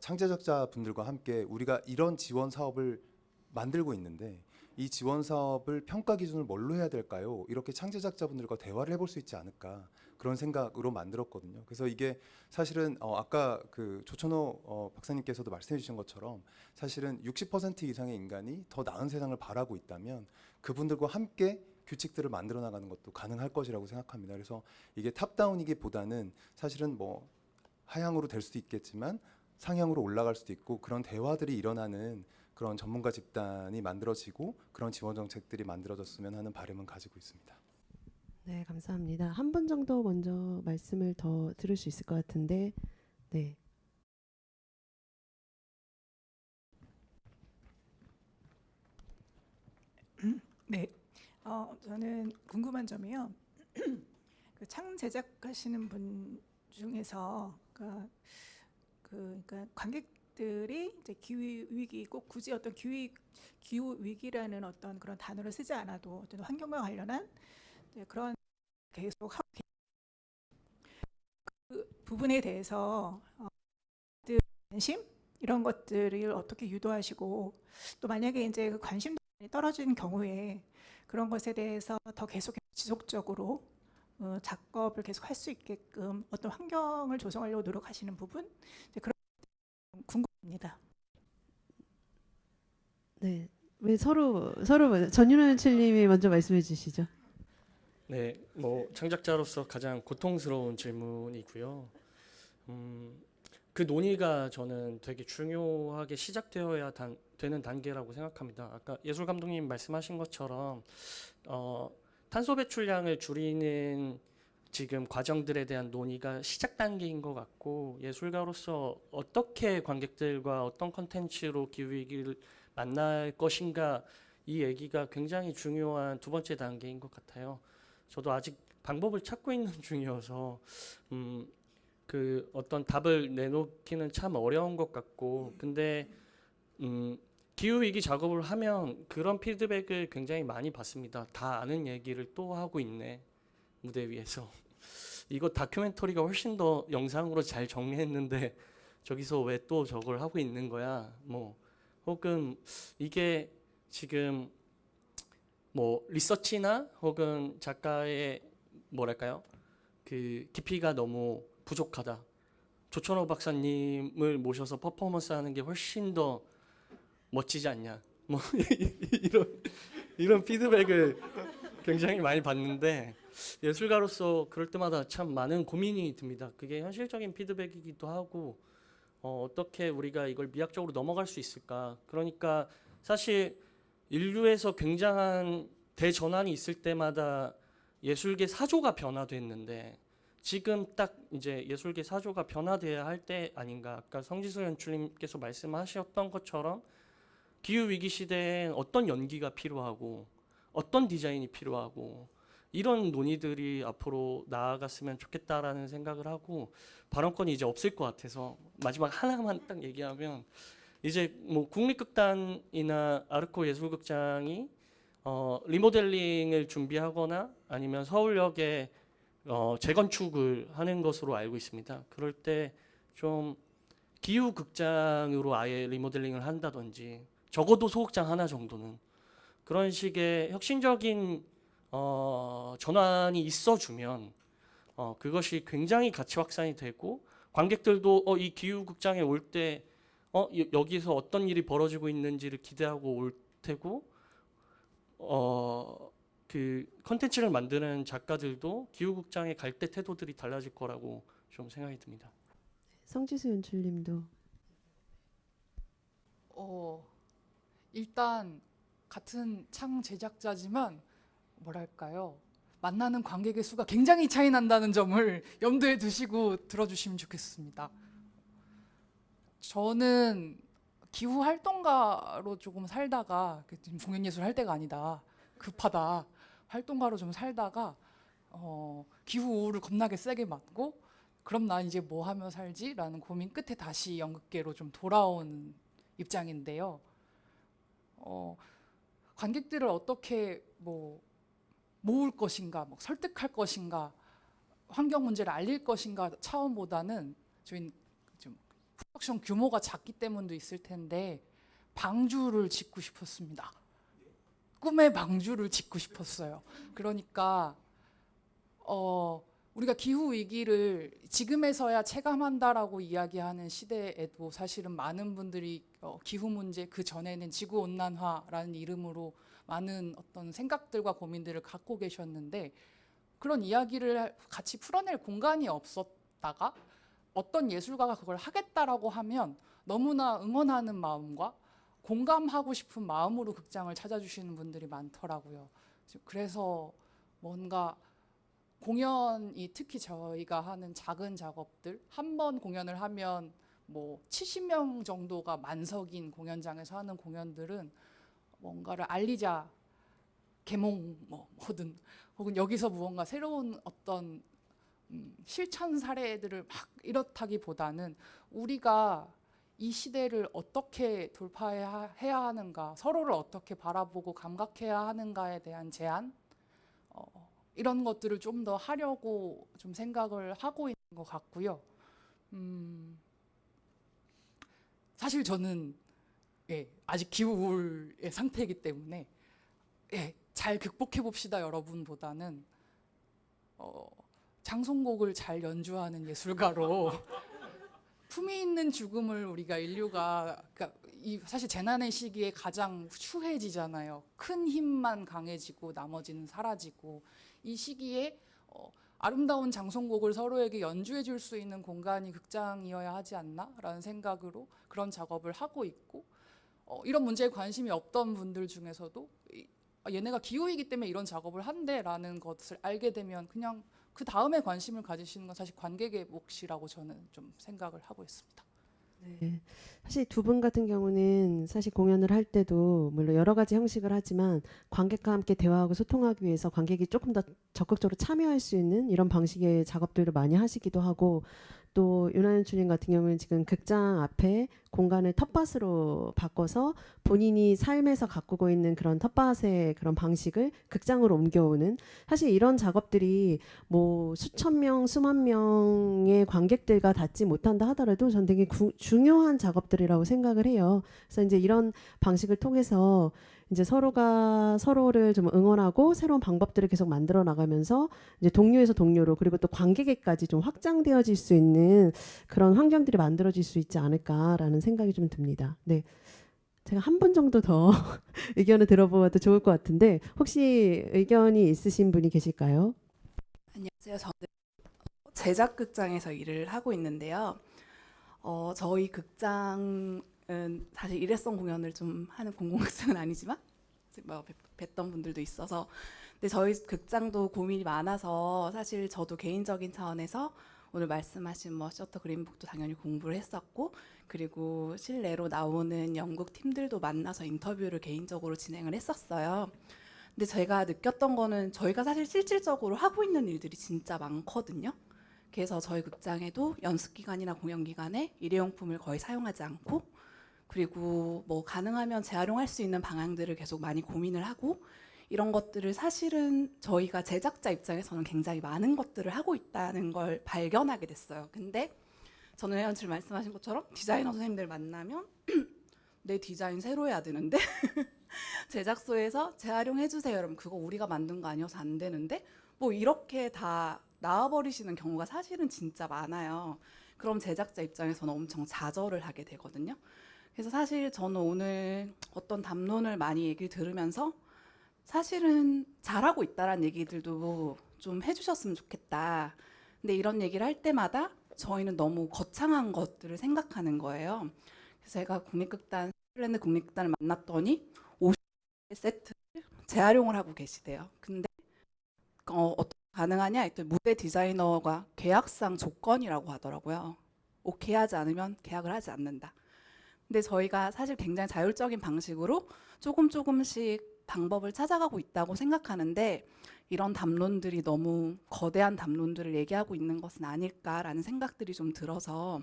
창제적자분들과 함께 우리가 이런 지원 사업을 만들고 있는데 이 지원 사업을 평가 기준을 뭘로 해야 될까요? 이렇게 창제작자분들과 대화를 해볼 수 있지 않을까, 그런 생각으로 만들었거든요. 그래서 이게 사실은 아까 그 조천호 박사님께서도 말씀해 주신 것처럼 사실은 60% 이상의 인간이 더 나은 세상을 바라고 있다면 그분들과 함께 규칙들을 만들어 나가는 것도 가능할 것이라고 생각합니다. 그래서 이게 탑다운이기보다는 사실은 뭐 하향으로 될 수도 있겠지만 상향으로 올라갈 수도 있고, 그런 대화들이 일어나는 그런 전문가 집단이 만들어지고 그런 지원 정책들이 만들어졌으면 하는 바람은 가지고 있습니다. 네, 감사합니다. 한 분 정도 먼저 말씀을 더 들을 수 있을 것 같은데, 네. 네, 저는 궁금한 점이요. 그 창 제작하시는 분 중에서 그러니까 관객들이 이제 기후 위기, 꼭 굳이 어떤 기후 위기라는 어떤 그런 단어를 쓰지 않아도 어떤 환경과 관련한 그런 계속 하고 그 부분에 대해서 관심 이런 것들을 어떻게 유도하시고, 또 만약에 이제 그 관심이 떨어지는 경우에 그런 것에 대해서 더 계속 지속적으로 작업을 계속 할 수 있게끔 어떤 환경을 조성하려고 노력하시는 부분, 그런 궁금합니다. 네. 왜 서로 전윤환 칠님이 먼저 말씀해 주시죠. 네, 뭐 창작자로서 가장 고통스러운 질문이고요. 그 논의가 저는 되게 중요하게 시작되어야 되는 단계라고 생각합니다. 아까 예술 감독님 말씀하신 것처럼 탄소 배출량을 줄이는 지금 과정들에 대한 논의가 시작 단계인 것 같고, 예술가로서 어떻게 관객들과 어떤 컨텐츠로 기후위기를 만날 것인가, 이 얘기가 굉장히 중요한 두 번째 단계인 것 같아요. 저도 아직 방법을 찾고 있는 중이어서 그 어떤 답을 내놓기는 참 어려운 것 같고, 근데 기후위기 작업을 하면 그런 피드백을 굉장히 많이 받습니다. 다 아는 얘기를 또 하고 있네, 무대 위에서. 이거 다큐멘터리가 훨씬 더 영상으로 잘 정리했는데 저기서 왜 또 저걸 하고 있는 거야, 뭐 혹은 이게 지금 뭐 리서치나 혹은 작가의 뭐랄까요? 그 깊이가 너무 부족하다. 조천호 박사님을 모셔서 퍼포먼스 하는 게 훨씬 더 멋지지 않냐. 뭐 이런 피드백을 굉장히 많이 받는데 예술가로서 그럴 때마다 참 많은 고민이 듭니다. 그게 현실적인 피드백이기도 하고 어떻게 우리가 이걸 미학적으로 넘어갈 수 있을까? 그러니까 사실 인류에서 굉장한 대전환이 있을 때마다 예술계 사조가 변화됐는데 지금 딱 이제 예술계 사조가 변화돼야 할 때 아닌가. 아까 성지수 연출님께서 말씀하셨던 것처럼 기후 위기 시대엔 어떤 연기가 필요하고 어떤 디자인이 필요하고 이런 논의들이 앞으로 나아갔으면 좋겠다라는 생각을 하고 발언권이 이제 없을 것 같아서 마지막 하나만 딱 얘기하면 이제 뭐 국립극단이나 아르코 예술극장이 리모델링을 준비하거나 아니면 서울역에 재건축을 하는 것으로 알고 있습니다. 그럴 때 좀 기후 극장으로 아예 리모델링을 한다든지 적어도 소극장 하나 정도는 그런 식의 혁신적인 전환이 있어주면 그것이 굉장히 가치 확산이 되고 관객들도 이 기후 극장에 올 때 여기서 어떤 일이 벌어지고 있는지를 기대하고 올 테고 그 컨텐츠를 만드는 작가들도 기후 극장에 갈 때 태도들이 달라질 거라고 좀 생각이 듭니다. 성지수 연출님도. 일단 같은 창 제작자지만 뭐랄까요? 만나는 관객의 수가 굉장히 차이 난다는 점을 염두에 두시고 들어주시면 좋겠습니다. 저는 기후 활동가로 조금 살다가 지금 공연예술 할 때가 아니다. 급하다. 활동가로 좀 살다가 기후 우울을 겁나게 세게 맞고 그럼 나 이제 뭐 하며 살지? 라는 고민 끝에 다시 연극계로 좀 돌아온 입장인데요. 관객들을 어떻게 뭐 모을 것인가, 뭐 설득할 것인가, 환경 문제를 알릴 것인가 차원보다는 저희는 좀 프로덕션 규모가 작기 때문도 있을 텐데 방주를 짓고 싶었습니다. 꿈의 방주를 짓고 싶었어요. 그러니까 우리가 기후 위기를 지금에서야 체감한다라고 이야기하는 시대에도 사실은 많은 분들이 기후 문제 그 전에는 지구 온난화라는 이름으로 많은 어떤 생각들과 고민들을 갖고 계셨는데 그런 이야기를 같이 풀어낼 공간이 없었다가 어떤 예술가가 그걸 하겠다라고 하면 너무나 응원하는 마음과 공감하고 싶은 마음으로 극장을 찾아주시는 분들이 많더라고요. 그래서 뭔가 공연이 특히 저희가 하는 작은 작업들 한 번 공연을 하면 뭐 70명 정도가 만석인 공연장에서 하는 공연들은 뭔가를 알리자 개몽 뭐든 혹은 여기서 무언가 새로운 어떤 실천 사례들을 막 이렇다기보다는 우리가 이 시대를 어떻게 돌파해야 하는가 서로를 어떻게 바라보고 감각해야 하는가에 대한 제안 이런 것들을 좀 더 하려고 좀 생각을 하고 있는 것 같고요. 사실 저는 아직 기후 우울의 상태이기 때문에 잘 극복해 봅시다 여러분보다는 장송곡을 잘 연주하는 예술가로 품위 있는 죽음을 우리가 인류가 그러니까 사실 재난의 시기에 가장 추해지잖아요. 큰 힘만 강해지고 나머지는 사라지고 이 시기에 아름다운 장송곡을 서로에게 연주해 줄 수 있는 공간이 극장이어야 하지 않나라는 생각으로 그런 작업을 하고 있고 이런 문제에 관심이 없던 분들 중에서도 얘네가 기후이기 때문에 이런 작업을 한대라는 것을 알게 되면 그냥 그 다음에 관심을 가지시는 건 사실 관객의 몫이라고 저는 좀 생각을 하고 있습니다. 네. 사실 두 분 같은 경우는 사실 공연을 할 때도 물론 여러 가지 형식을 하지만 관객과 함께 대화하고 소통하기 위해서 관객이 조금 더 적극적으로 참여할 수 있는 이런 방식의 작업들을 많이 하시기도 하고 또 윤하연 주님 같은 경우는 지금 극장 앞에 공간을 텃밭으로 바꿔서 본인이 삶에서 가꾸고 있는 그런 텃밭의 그런 방식을 극장으로 옮겨오는 사실 이런 작업들이 뭐 수천 명, 수만 명의 관객들과 닿지 못한다 하더라도 전 되게 중요한 작업들이라고 생각을 해요. 그래서 이제 이런 방식을 통해서 이제 서로가 서로를 좀 응원하고 새로운 방법들을 계속 만들어 나가면서 이제 동료에서 동료로 그리고 또 관객에까지 좀 확장되어질 수 있는 그런 환경들이 만들어질 수 있지 않을까라는 생각이 좀 듭니다. 네. 제가 한 분 정도 더 의견을 들어보아도 좋을 것 같은데 혹시 의견이 있으신 분이 계실까요? 안녕하세요. 저는 제작극장에서 일을 하고 있는데요. 저희 극장은 사실 일회성 공연을 좀 하는 공공극장은 아니지만 뭐 뵀던 분들도 있어서 근데 저희 극장도 고민이 많아서 사실 저도 개인적인 차원에서 오늘 말씀하신 뭐 셔터 그린북도 당연히 공부를 했었고 그리고 실내로 나오는 연극 팀들도 만나서 인터뷰를 개인적으로 진행을 했었어요. 근데 제가 느꼈던 거는 저희가 사실 실질적으로 하고 있는 일들이 진짜 많거든요. 그래서 저희 극장에도 연습 기간이나 공연 기간에 일회용품을 거의 사용하지 않고 그리고 뭐 가능하면 재활용할 수 있는 방향들을 계속 많이 고민을 하고 이런 것들을 사실은 저희가 제작자 입장에서는 굉장히 많은 것들을 하고 있다는 걸 발견하게 됐어요. 근데 저는 회원님 말씀하신 것처럼 디자이너 선생님들 만나면 내 디자인 새로 해야 되는데 제작소에서 재활용해 주세요. 여러분 그거 우리가 만든 거 아니어서 안 되는데 뭐 이렇게 다 나와버리시는 경우가 사실은 진짜 많아요. 그럼 제작자 입장에서는 엄청 좌절을 하게 되거든요. 그래서 사실 저는 오늘 어떤 담론을 많이 얘기를 들으면서 사실은 잘하고 있다라는 얘기들도 좀 해주셨으면 좋겠다. 근데 이런 얘기를 할 때마다 저희는 너무 거창한 것들을 생각하는 거예요. 그래서 제가 스플렌드 국립극단을 만났더니 50개 세트를 재활용을 하고 계시대요. 근데 어떻게 가능하냐 했더니 무대 디자이너가 계약상 조건이라고 하더라고요. 오케이 하지 않으면 계약을 하지 않는다. 근데 저희가 사실 굉장히 자율적인 방식으로 조금씩 방법을 찾아가고 있다고 생각하는데 이런 담론들이 너무 거대한 담론들을 얘기하고 있는 것은 아닐까라는 생각들이 좀 들어서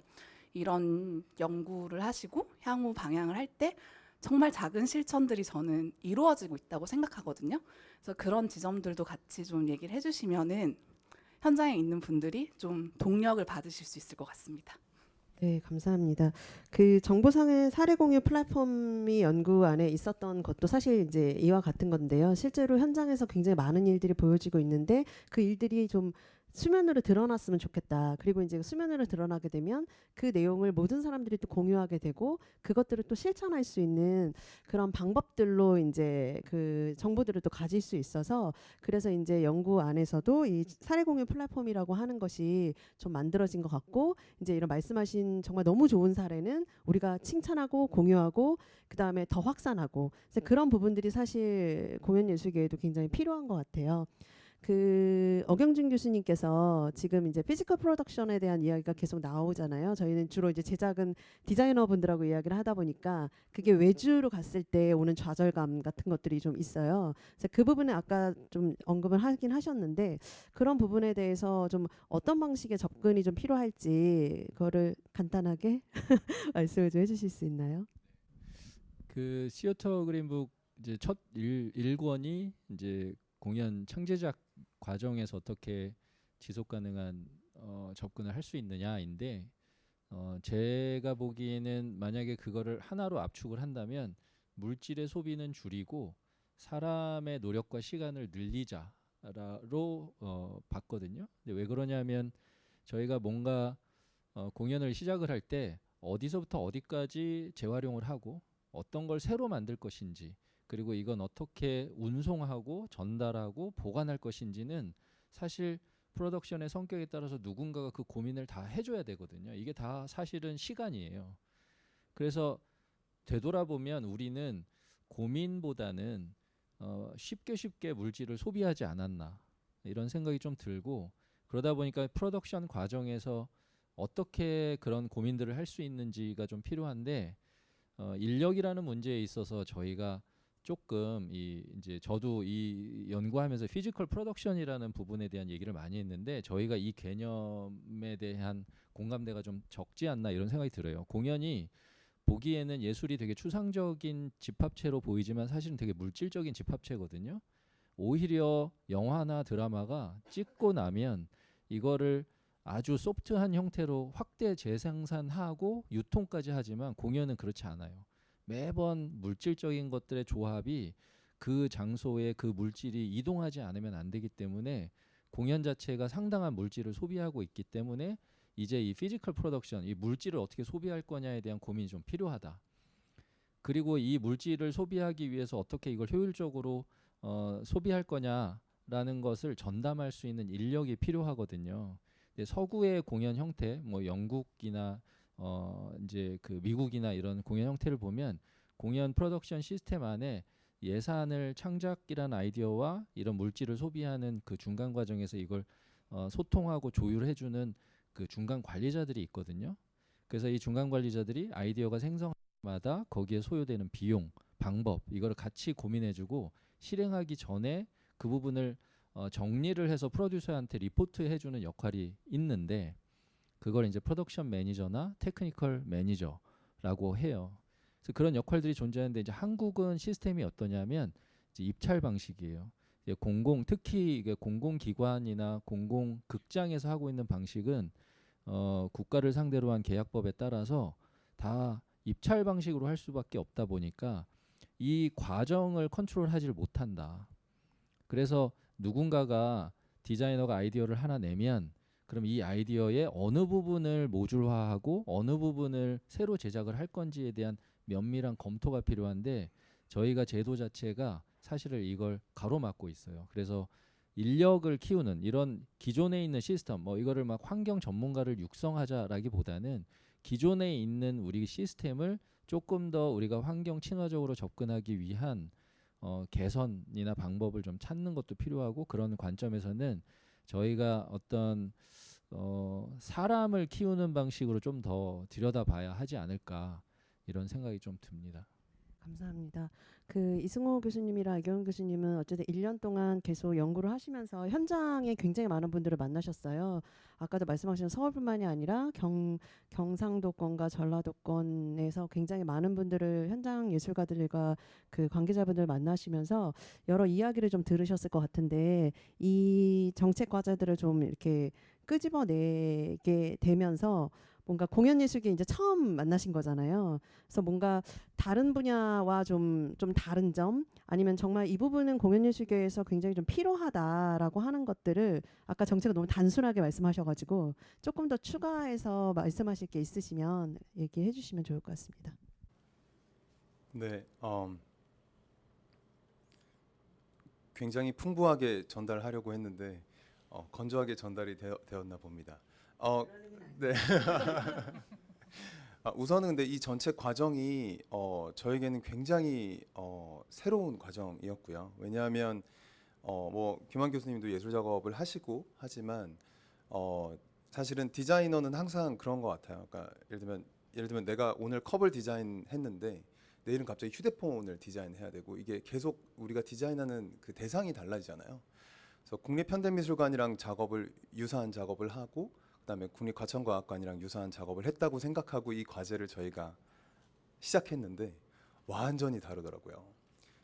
이런 연구를 하시고 향후 방향을 할 때 정말 작은 실천들이 저는 이루어지고 있다고 생각하거든요. 그래서 그런 지점들도 같이 좀 얘기를 해주시면은 현장에 있는 분들이 좀 동력을 받으실 수 있을 것 같습니다. 네, 감사합니다. 그 정보상의 사례 공유 플랫폼이 연구 안에 있었던 것도 사실 이제 이와 같은 건데요. 실제로 현장에서 굉장히 많은 일들이 보여지고 있는데 그 일들이 좀 수면으로 드러났으면 좋겠다. 그리고 이제 수면으로 드러나게 되면 그 내용을 모든 사람들이 또 공유하게 되고 그것들을 또 실천할 수 있는 그런 방법들로 이제 그 정보들을 또 가질 수 있어서 그래서 이제 연구 안에서도 이 사례 공유 플랫폼이라고 하는 것이 좀 만들어진 것 같고 이제 이런 말씀하신 정말 너무 좋은 사례는 우리가 칭찬하고 공유하고 그 다음에 더 확산하고 그런 부분들이 사실 공연예술계에도 굉장히 필요한 것 같아요. 그 어경준 교수님께서 지금 이제 피지컬 프로덕션에 대한 이야기가 계속 나오잖아요. 저희는 주로 이제 제작은 디자이너분들하고 이야기를 하다 보니까 그게 외주로 갔을 때 오는 좌절감 같은 것들이 좀 있어요. 그래서 그 부분에 아까 좀 언급을 하긴 하셨는데 그런 부분에 대해서 좀 어떤 방식의 접근이 좀 필요할지 그거를 간단하게 말씀을 좀 해주실 수 있나요? 그 시어터 그린북 이제 첫 1권이 이제 공연 창제작 과정에서 어떻게 지속 가능한 접근을 할 수 있느냐인데 제가 보기에는 만약에 그거를 하나로 압축을 한다면 물질의 소비는 줄이고 사람의 노력과 시간을 늘리자로 봤거든요. 근데 왜 그러냐면 저희가 뭔가 공연을 시작을 할 때 어디서부터 어디까지 재활용을 하고 어떤 걸 새로 만들 것인지 그리고 이건 어떻게 운송하고 전달하고 보관할 것인지는 사실 프로덕션의 성격에 따라서 누군가가 그 고민을 다 해줘야 되거든요. 이게 다 사실은 시간이에요. 그래서 되돌아보면 우리는 고민보다는 쉽게 물질을 소비하지 않았나 이런 생각이 좀 들고 그러다 보니까 프로덕션 과정에서 어떻게 그런 고민들을 할 수 있는지가 좀 필요한데 인력이라는 문제에 있어서 저희가 조금 이제 저도 이 연구하면서 피지컬 프로덕션이라는 부분에 대한 얘기를 많이 했는데 저희가 이 개념에 대한 공감대가 좀 적지 않나 이런 생각이 들어요. 공연이 보기에는 예술이 되게 추상적인 집합체로 보이지만 사실은 되게 물질적인 집합체거든요. 오히려 영화나 드라마가 찍고 나면 이거를 아주 소프트한 형태로 확대 재생산하고 유통까지 하지만 공연은 그렇지 않아요. 매번 물질적인 것들의 조합이 그 장소에 그 물질이 이동하지 않으면 안 되기 때문에 공연 자체가 상당한 물질을 소비하고 있기 때문에 이제 이 피지컬 프로덕션, 이 물질을 어떻게 소비할 거냐에 대한 고민이 좀 필요하다. 그리고 이 물질을 소비하기 위해서 어떻게 이걸 효율적으로 소비할 거냐라는 것을 전담할 수 있는 인력이 필요하거든요. 근데 서구의 공연 형태, 뭐 영국이나 이제 그 미국이나 이런 공연 형태를 보면 공연 프로덕션 시스템 안에 예산을 창작이란 아이디어와 이런 물질을 소비하는 그 중간 과정에서 이걸 소통하고 조율해주는 그 중간 관리자들이 있거든요. 그래서 이 중간 관리자들이 아이디어가 생성마다 거기에 소요되는 비용, 방법 이거를 같이 고민해주고 실행하기 전에 그 부분을 정리를 해서 프로듀서한테 리포트해주는 역할이 있는데 그걸 이제 프로덕션 매니저나 테크니컬 매니저라고 해요. 그래서 그런 역할들이 존재하는데 이제 한국은 시스템이 어떠냐면 이제 입찰 방식이에요. 이제 특히 이게 공공기관이나 공공극장에서 하고 있는 방식은 국가를 상대로 한 계약법에 따라서 다 입찰 방식으로 할 수밖에 없다 보니까 이 과정을 컨트롤하지를 못한다. 그래서 누군가가 디자이너가 아이디어를 하나 내면 그럼 이 아이디어의 어느 부분을 모듈화하고 어느 부분을 새로 제작을 할 건지에 대한 면밀한 검토가 필요한데 저희가 제도 자체가 사실은 이걸 가로막고 있어요. 그래서 인력을 키우는 이런 기존에 있는 시스템, 뭐 이거를 막 환경 전문가를 육성하자라기보다는 기존에 있는 우리 시스템을 조금 더 우리가 환경 친화적으로 접근하기 위한 개선이나 방법을 좀 찾는 것도 필요하고 그런 관점에서는 저희가 어떤 사람을 키우는 방식으로 좀 더 들여다봐야 하지 않을까 이런 생각이 좀 듭니다. 감사합니다. 그 이승호 교수님이랑 이경훈 교수님은 어쨌든 1년 동안 계속 연구를 하시면서 현장에 굉장히 많은 분들을 만나셨어요. 아까도 말씀하신 서울뿐만이 아니라 경상도권과 전라도권에서 굉장히 많은 분들을 현장 예술가들과 그 관계자분들 만나시면서 여러 이야기를 좀 들으셨을 것 같은데 이 정책 과제들을 좀 이렇게 끄집어내게 되면서 뭔가 공연예술계 이제 처음 만나신 거잖아요. 그래서 뭔가 다른 분야와 좀 다른 점 아니면 정말 이 부분은 공연예술계에서 굉장히 좀 필요하다라고 하는 것들을 아까 정책을 너무 단순하게 말씀하셔가지고 조금 더 추가해서 말씀하실 게 있으시면 얘기해 주시면 좋을 것 같습니다. 네, 굉장히 풍부하게 전달하려고 했는데 건조하게 전달이 되었나 봅니다. 네. 우선은 근데 이 전체 과정이 저에게는 굉장히 새로운 과정이었고요. 왜냐하면 뭐 김환 교수님도 예술 작업을 하시고 하지만 사실은 디자이너는 항상 그런 것 같아요. 그러니까 예를 들면 내가 오늘 컵을 디자인했는데 내일은 갑자기 휴대폰을 디자인해야 되고 이게 계속 우리가 디자인하는 그 대상이 달라지잖아요. 그래서 국립현대미술관이랑 유사한 작업을 하고 그다음에 국립과천과학관이랑 유사한 작업을 했다고 생각하고 이 과제를 저희가 시작했는데 완전히 다르더라고요.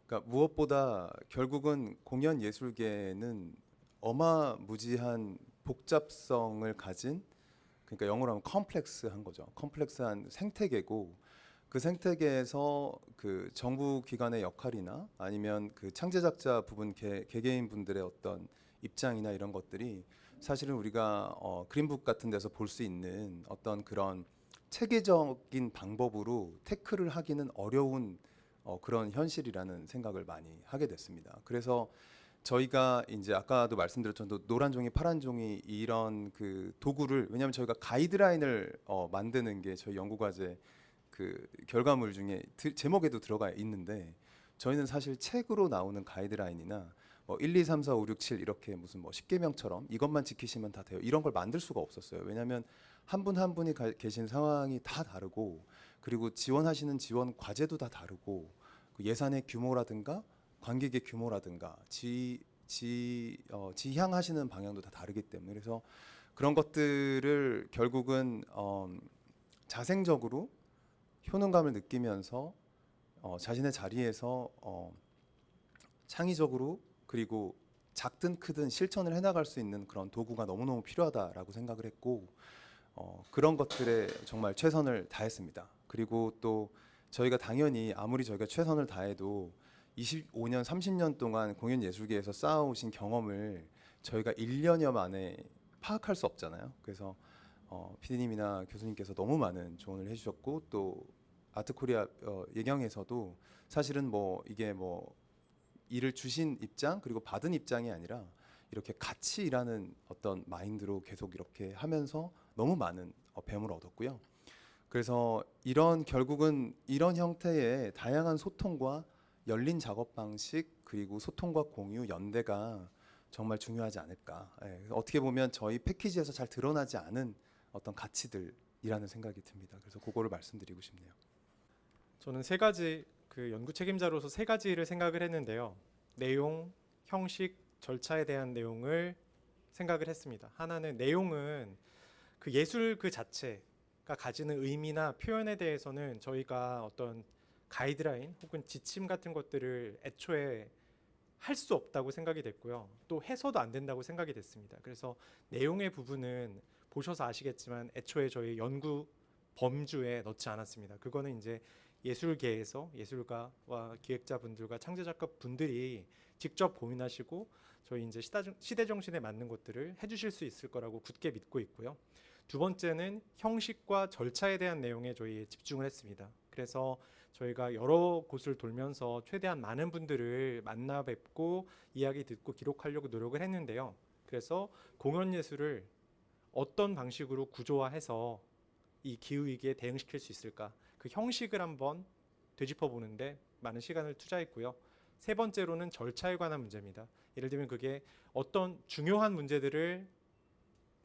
그러니까 무엇보다 결국은 공연 예술계는 어마무지한 복잡성을 가진 그러니까 영어로 하면 컴플렉스한 거죠. 컴플렉스한 생태계고 그 생태계에서 그 정부 기관의 역할이나 아니면 그 창제작자 부분 개개인 분들의 어떤 입장이나 이런 것들이 사실은 우리가 그린북 같은 데서 볼 수 있는 어떤 그런 체계적인 방법으로 태클을 하기는 어려운 그런 현실이라는 생각을 많이 하게 됐습니다. 그래서 저희가 이제 아까도 말씀드렸던 노란 종이 파란 종이 이런 그 도구를 왜냐하면 저희가 가이드라인을 만드는 게 저희 연구과제 그 결과물 중에 제목에도 들어가 있는데 저희는 사실 책으로 나오는 가이드라인이나 1, 2, 3, 4, 5, 6, 7 이렇게 무슨 10계명처럼 이것만 지키시면 다 돼요. 이런 걸 만들 수가 없었어요. 왜냐하면 한 분 한 분이 계신 상황이 다 다르고 그리고 지원하시는 지원 과제도 다 다르고 그 예산의 규모라든가 관객의 규모라든가 지향하시는 방향도 다 다르기 때문에 그래서 그런 것들을 결국은 자생적으로 효능감을 느끼면서 자신의 자리에서 창의적으로 그리고 작든 크든 실천을 해나갈 수 있는 그런 도구가 너무너무 필요하다라고 생각을 했고 그런 것들에 정말 최선을 다했습니다. 그리고 또 저희가 당연히 아무리 저희가 최선을 다해도 25년, 30년 동안 공연 예술계에서 쌓아오신 경험을 저희가 1년여 만에 파악할 수 없잖아요. 그래서 PD님이나 교수님께서 너무 많은 조언을 해주셨고 또 아트코리아 예경에서도 사실은 뭐 이게 뭐 일을 주신 입장 그리고 받은 입장이 아니라 이렇게 같이 일하는 어떤 마인드로 계속 이렇게 하면서 너무 많은 배움을 얻었고요. 그래서 결국은 이런 형태의 다양한 소통과 열린 작업 방식 그리고 소통과 공유 연대가 정말 중요하지 않을까. 어떻게 보면 저희 패키지에서 잘 드러나지 않은 어떤 가치들이라는 생각이 듭니다. 그래서 그거를 말씀드리고 싶네요. 저는 세 가지 연구 책임자로서 세 가지를 생각을 했는데요. 내용, 형식, 절차에 대한 내용을 생각을 했습니다. 하나는 내용은 그 예술 그 자체가 가지는 의미나 표현에 대해서는 저희가 어떤 가이드라인 혹은 지침 같은 것들을 애초에 할 수 없다고 생각이 됐고요. 또 해서도 안 된다고 생각이 됐습니다. 그래서 내용의 부분은 보셔서 아시겠지만 애초에 저희 연구 범주에 넣지 않았습니다. 그거는 이제 예술계에서 예술가와 기획자분들과 창조작가분들이 직접 고민하시고 저희 이제 시대 정신에 맞는 것들을 해주실 수 있을 거라고 굳게 믿고 있고요. 두 번째는 형식과 절차에 대한 내용에 저희 집중을 했습니다. 그래서 저희가 여러 곳을 돌면서 최대한 많은 분들을 만나 뵙고 이야기 듣고 기록하려고 노력을 했는데요. 그래서 공연 예술을 어떤 방식으로 구조화해서 이 기후위기에 대응시킬 수 있을까? 그 형식을 한번 되짚어 보는데 많은 시간을 투자했고요. 세 번째로는 절차에 관한 문제입니다. 예를 들면 그게 어떤 중요한 문제들을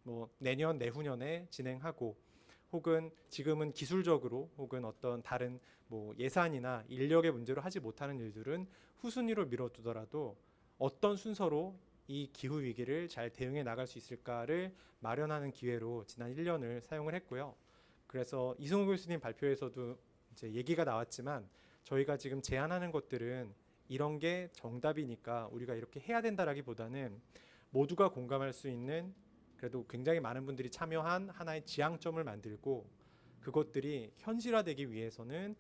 뭐 내년, 내후년에 진행하고 혹은 지금은 기술적으로 혹은 어떤 다른 뭐 예산이나 인력의 문제로 하지 못하는 일들은 후순위로 미뤄두더라도 어떤 순서로 이 기후 위기를 잘 대응해 나갈 수 있을까를 마련하는 기회로 지난 1년을 사용을 했고요. 그래서 이승우 교수님 발표에서도 이제 얘기가 나왔지만 저희가 지금 제안하는 것들은 이런 게 정답이니까 우리가 이렇게 해야 된다라기보다는 모두가 공감할 수 있는 그래도 굉장히 많은 분들이 참여한 하나의 지향점을 만들고 그것들이 현실화되기 위해서는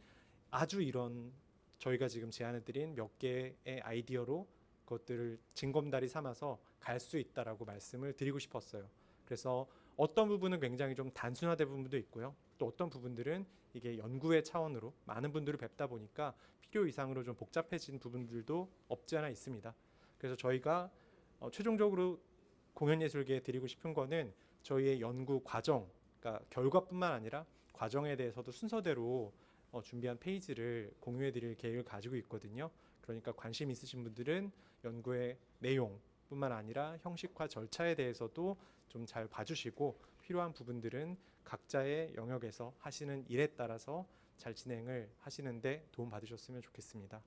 아주 이런 저희가 지금 제안해드린 몇 개의 아이디어로 그것들을 징검다리 삼아서 갈 수 있다라고 말씀을 드리고 싶었어요. 그래서 어떤 부분은 굉장히 좀 단순화된 부분도 있고요. 또 어떤 부분들은 이게 연구의 차원으로 많은 분들을 뵙다 보니까 필요 이상으로 좀 복잡해진 부분들도 없지 않아 있습니다. 그래서 저희가 최종적으로 공연예술계에 드리고 싶은 거는 저희의 연구 과정, 그러니까 결과뿐만 아니라 과정에 대해서도 순서대로 준비한 페이지를 공유해 드릴 계획을 가지고 있거든요. 그러니까 관심 있으신 분들은 연구의 내용뿐만 아니라 형식과 절차에 대해서도 좀 잘 봐주시고 필요한 부분들은 각자의 영역에서 하시는 일에 따라서 잘 진행을 하시는데 도움 받으셨으면 좋겠습니다.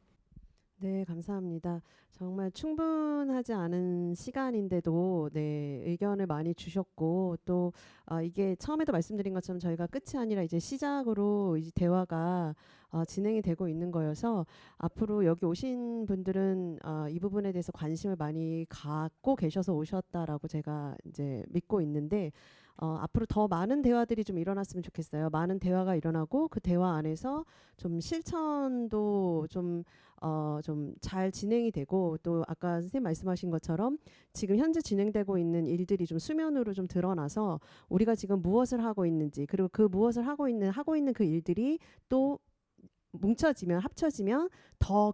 네, 감사합니다. 정말 충분하지 않은 시간인데도 의견을 많이 주셨고 또 이게 처음에도 말씀드린 것처럼 저희가 끝이 아니라 이제 시작으로 이제 대화가 진행이 되고 있는 거여서 앞으로 여기 오신 분들은 이 부분에 대해서 관심을 많이 갖고 계셔서 오셨다라고 제가 이제 믿고 있는데 앞으로 더 많은 대화들이 좀 일어났으면 좋겠어요. 많은 대화가 일어나고 그 대화 안에서 좀 실천도 좀 잘 진행이 되고 또 아까 선생님 말씀하신 것처럼 지금 현재 진행되고 있는 일들이 좀 수면으로 좀 드러나서 우리가 지금 무엇을 하고 있는지 그리고 그 무엇을 하고 있는 그 일들이 또 뭉쳐지면 합쳐지면 더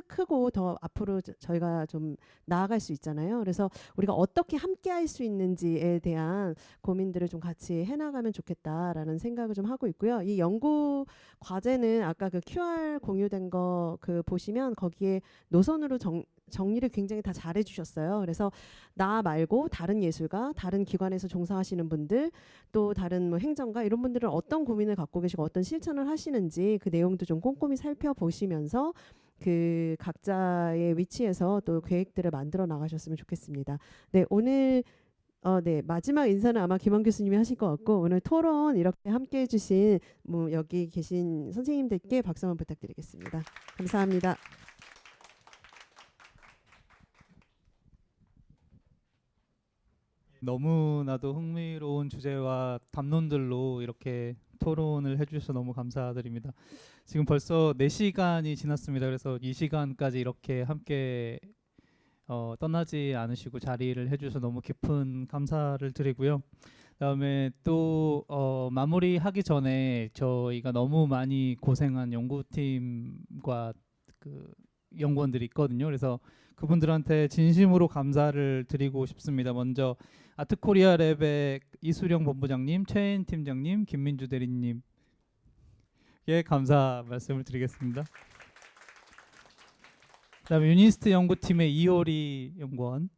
크고 더 앞으로 저희가 좀 나아갈 수 있잖아요. 그래서 우리가 어떻게 함께 할 수 있는지에 대한 고민들을 좀 같이 해나가면 좋겠다라는 생각을 좀 하고 있고요. 이 연구 과제는 아까 그 QR 공유된 거 그 보시면 거기에 노선으로 정리를 굉장히 다 잘해 주셨어요. 그래서 나 말고 다른 예술가, 다른 기관에서 종사하시는 분들, 또 다른 뭐 행정가 이런 분들은 어떤 고민을 갖고 계시고 어떤 실천을 하시는지 그 내용도 좀 꼼꼼히 살펴보시면서 그 각자의 위치에서 또 계획들을 만들어 나가셨으면 좋겠습니다. 네, 오늘 마지막 인사는 아마 김원 교수님이 하실 것 같고 오늘 토론 이렇게 함께 해주신 뭐 여기 계신 선생님들께 박수 한번 부탁드리겠습니다. 감사합니다. 너무나도 흥미로운 주제와 담론들로 이렇게 토론을 해주셔서 너무 감사드립니다. 지금 벌써 4시간이 지났습니다. 그래서 이 시간까지 이렇게 함께 떠나지 않으시고 자리를 해주셔서 너무 깊은 감사를 드리고요. 그다음에 또 마무리하기 전에 저희가 너무 많이 고생한 연구팀과 그 연구원들이 있거든요. 그래서 그분들한테 진심으로 감사를 드리고 싶습니다. 먼저 아트코리아 랩의 이수령 본부장님, 최혜인 팀장님, 김민주 대리님께 감사 말씀을 드리겠습니다. 그다음에 유니스트 연구팀의 이효리 연구원,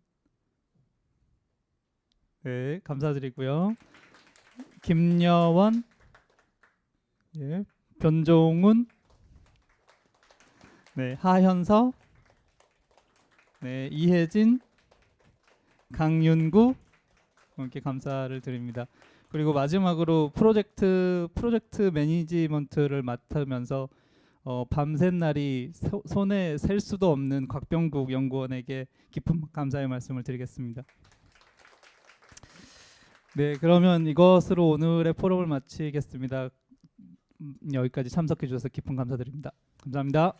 네, 감사드리고요. 김여원, 예, 변종훈, 네, 하현서, 네, 이혜진, 강윤구 이렇게 감사를 드립니다. 그리고 마지막으로 프로젝트 매니지먼트를 맡으면서 밤샘 날이 손에 셀 수도 없는 곽병국 연구원에게 깊은 감사의 말씀을 드리겠습니다. 네, 그러면 이것으로 오늘의 포럼을 마치겠습니다. 여기까지 참석해 주셔서 깊은 감사드립니다. 감사합니다.